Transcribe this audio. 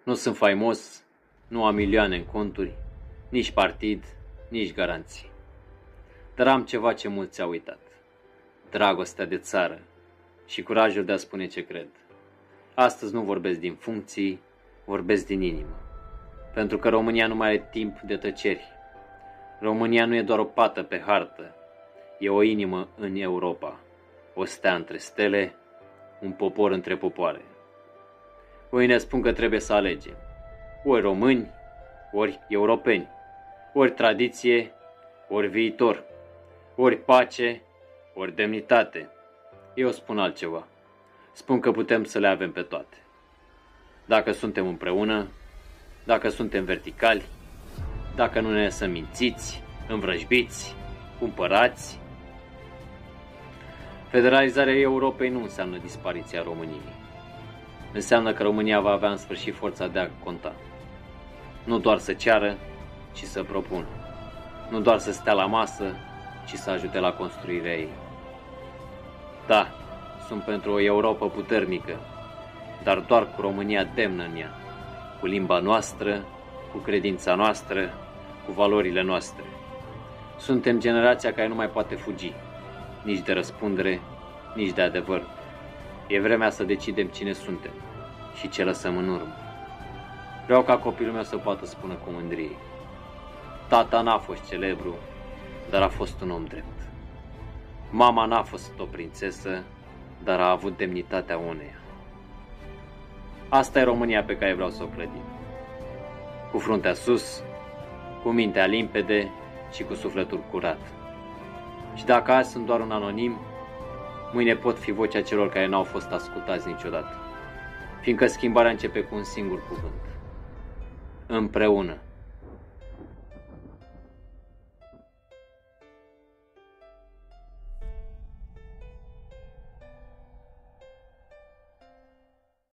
Nu sunt faimos, nu am milioane în conturi, nici partid, nici garanții. Dar am ceva ce mulți au uitat. Dragostea de țară și curajul de a spune ce cred. Astăzi nu vorbesc din funcții, vorbesc din inimă. Pentru că România nu mai are timp de tăceri. România nu e doar o pată pe hartă, e o inimă în Europa, o stea între stele, un popor între popoare. Unii ne spun că trebuie să alegem, ori români, ori europeni, ori tradiție, ori viitor, ori pace, ori demnitate. Eu spun altceva. Spun că putem să le avem pe toate. Dacă suntem împreună, dacă suntem verticali, dacă nu ne lăsăm mințiți, învrăjbiți, cumpărați. Federalizarea Europei nu înseamnă dispariția României. Înseamnă că România va avea în sfârșit forța de a conta. Nu doar să ceară, ci să propună. Nu doar să stea la masă, ci să ajute la construirea ei. Da, sunt pentru o Europa puternică, dar doar cu România demnă în ea, cu limba noastră, cu credința noastră, cu valorile noastre. Suntem generația care nu mai poate fugi, nici de răspundere, nici de adevăr. E vremea să decidem cine suntem și ce lăsăm în urmă. Vreau ca copilul meu să poată spune cu mândrie: tata n-a fost celebru, dar a fost un om drept. Mama n-a fost o prințesă, dar a avut demnitatea uneia. Asta e România pe care vreau să o clădim. Cu fruntea sus, cu mintea limpede și cu sufletul curat. Și dacă azi sunt doar un anonim, mâine pot fi vocea celor care n-au fost ascultați niciodată. Fiindcă schimbarea începe cu un singur cuvânt: împreună.